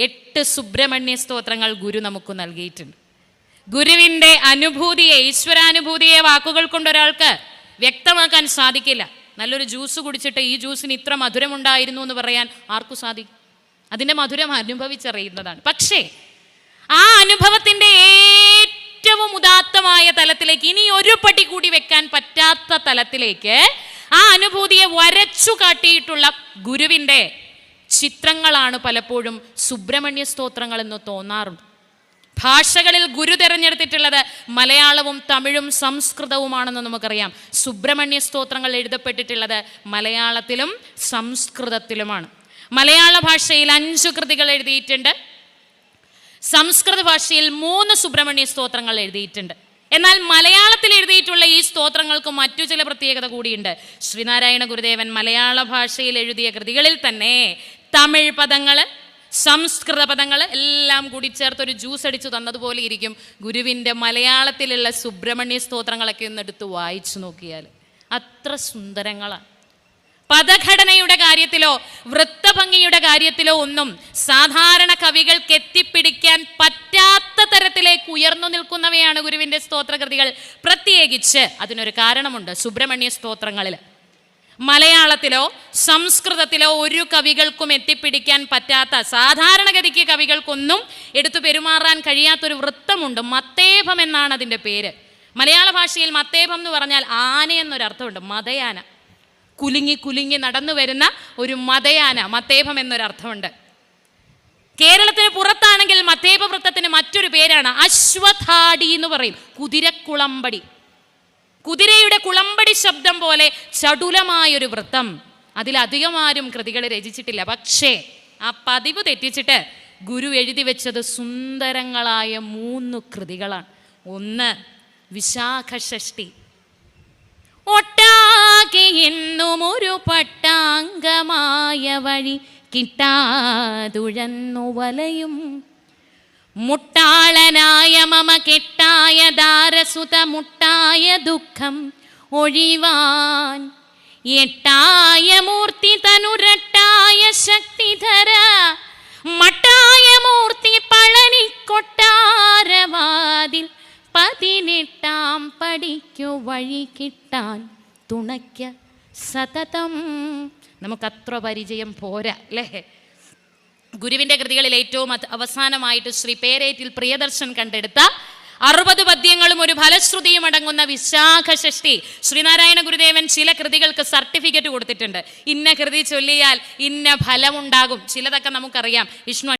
8 സുബ്രഹ്മണ്യ സ്തോത്രങ്ങൾ ഗുരു നമുക്ക് നൽകിയിട്ടുണ്ട്. ഗുരുവിൻ്റെ അനുഭൂതിയെ, ഈശ്വരാനുഭൂതിയെ വാക്കുകൾ കൊണ്ട് ഒരാൾക്ക് വ്യക്തമാക്കാൻ സാധിക്കില്ല. നല്ലൊരു ജ്യൂസ് കുടിച്ചിട്ട് ഈ ജ്യൂസിന് ഇത്ര മധുരമുണ്ടായിരുന്നു എന്ന് പറയാൻ ആർക്കും സാധിക്കും? അതിൻ്റെ മധുരം അനുഭവിച്ചറിയുന്നതാണ്. പക്ഷേ ആ അനുഭവത്തിൻ്റെ ഏറ്റവും ഉദാത്തമായ തലത്തിലേക്ക്, ഇനി ഒരു പടി കൂടി വെക്കാൻ പറ്റാത്ത തലത്തിലേക്ക് ആ അനുഭൂതിയെ വരച്ചു കാട്ടിയിട്ടുള്ള ഗുരുവിൻ്റെ ചിത്രങ്ങളാണ് പലപ്പോഴും സുബ്രഹ്മണ്യ സ്തോത്രങ്ങൾ എന്ന് തോന്നാറുണ്ട്. ഭാഷകളിൽ ഗുരു തിരഞ്ഞെടുത്തിട്ടുള്ളത് മലയാളവും തമിഴും സംസ്കൃതവുമാണെന്ന് നമുക്കറിയാം. സുബ്രഹ്മണ്യ സ്തോത്രങ്ങൾ എഴുതപ്പെട്ടിട്ടുള്ളത് മലയാളത്തിലും സംസ്കൃതത്തിലുമാണ്. മലയാള ഭാഷയിൽ 5 കൃതികൾ എഴുതിയിട്ടുണ്ട്. സംസ്കൃത ഭാഷയിൽ 3 സുബ്രഹ്മണ്യ സ്തോത്രങ്ങൾ എഴുതിയിട്ടുണ്ട്. എന്നാൽ മലയാളത്തിൽ എഴുതിയിട്ടുള്ള ഈ സ്തോത്രങ്ങൾക്ക് മറ്റു ചില പ്രത്യേകത കൂടിയുണ്ട്. ശ്രീനാരായണ ഗുരുദേവൻ മലയാള ഭാഷയിൽ എഴുതിയ കൃതികളിൽ തന്നെ തമിഴ് പദങ്ങൾ, സംസ്കൃത പദങ്ങൾ എല്ലാം കൂടി ചേർത്തൊരു ജ്യൂസ് അടിച്ചു തന്നതുപോലെ ഇരിക്കും ഗുരുവിൻ്റെ മലയാളത്തിലുള്ള സുബ്രഹ്മണ്യ സ്തോത്രങ്ങളൊക്കെ ഒന്നെടുത്ത് വായിച്ചു നോക്കിയാൽ. അത്ര സുന്ദരങ്ങളാണ്. പദഘടനയുടെ കാര്യത്തിലോ വൃത്തഭംഗിയുടെ കാര്യത്തിലോ ഒന്നും സാധാരണ കവികൾക്ക് എത്തിപ്പിടിക്കാൻ പറ്റാത്ത തരത്തിലേക്ക് ഉയർന്നു നിൽക്കുന്നവയാണ് ഗുരുവിൻ്റെ സ്തോത്രകൃതികൾ. പ്രത്യേകിച്ച് അതിനൊരു കാരണമുണ്ട്. സുബ്രഹ്മണ്യ സ്തോത്രങ്ങളിൽ മലയാളത്തിലോ സംസ്കൃതത്തിലോ ഒരു കവികൾക്കും എത്തിപ്പിടിക്കാൻ പറ്റാത്ത, സാധാരണഗതിക്ക് കവികൾക്കൊന്നും എടുത്തു പെരുമാറാൻ കഴിയാത്തൊരു വൃത്തമുണ്ട്. മത്തേഭം എന്നാണ് അതിൻ്റെ പേര്. മലയാള ഭാഷയിൽ മത്തേഭം എന്ന് പറഞ്ഞാൽ ആന എന്നൊരർത്ഥമുണ്ട്. മതയാന, കുലുങ്ങി കുലുങ്ങി നടന്നു വരുന്ന ഒരു മതയാന, മത്തേഭം എന്നൊരർത്ഥമുണ്ട്. കേരളത്തിന് പുറത്താണെങ്കിൽ മത്തേഭ വൃത്തത്തിന് മറ്റൊരു പേരാണ് അശ്വത്ഥാടി എന്ന് പറയും. കുതിരക്കുളമ്പടി, കുതിരയുടെ കുളമ്പടി ശബ്ദം പോലെ ചടുലമായൊരു വൃത്തം. അതിലധികം ആരും കൃതികൾ രചിച്ചിട്ടില്ല. പക്ഷേ ആ പതിവ് തെറ്റിച്ചിട്ട് ഗുരു എഴുതി വെച്ചത് സുന്ദരങ്ങളായ 3 കൃതികളാണ്. ഒന്ന് വിശാഖഷഷ്ടി. ഒട്ടാകെ എന്നും ഒരു പട്ടാങ്കമായ വഴി കിട്ടാതുഴന്നു വലയും മുട്ടാളനായ മമ കെട്ടായ ദാരസുത മുട്ടായ ദുഃഖം ഒഴിവാൻ എട്ടായ മൂർത്തി തനുരട്ടായ ശക്തിധര മട്ടായ മൂർത്തി പളനി കൊട്ടാരവാതിൽ 18 പടിക്കു വഴി കിട്ടാൻ തുണയ്ക്ക സതതം. നമുക്കത്ര പരിചയം പോരാ അല്ലേ? ഗുരുവിൻ്റെ കൃതികളിൽ ഏറ്റവും അവസാനമായിട്ട് ശ്രീ പേരേറ്റിൽ പ്രിയദർശൻ കണ്ടെടുത്ത 60 പദ്യങ്ങളും ഒരു ഫലശ്രുതിയും അടങ്ങുന്ന വിശാഖഷഷ്ടി ശ്രീനാരായണ ഗുരുദേവൻ ചില കൃതികൾക്ക് സർട്ടിഫിക്കറ്റ് കൊടുത്തിട്ടുണ്ട്. ഇന്ന കൃതി ചൊല്ലിയാൽ ഇന്ന ഫലമുണ്ടാകും. ചിലതൊക്കെ നമുക്കറിയാം. വിഷ്ണു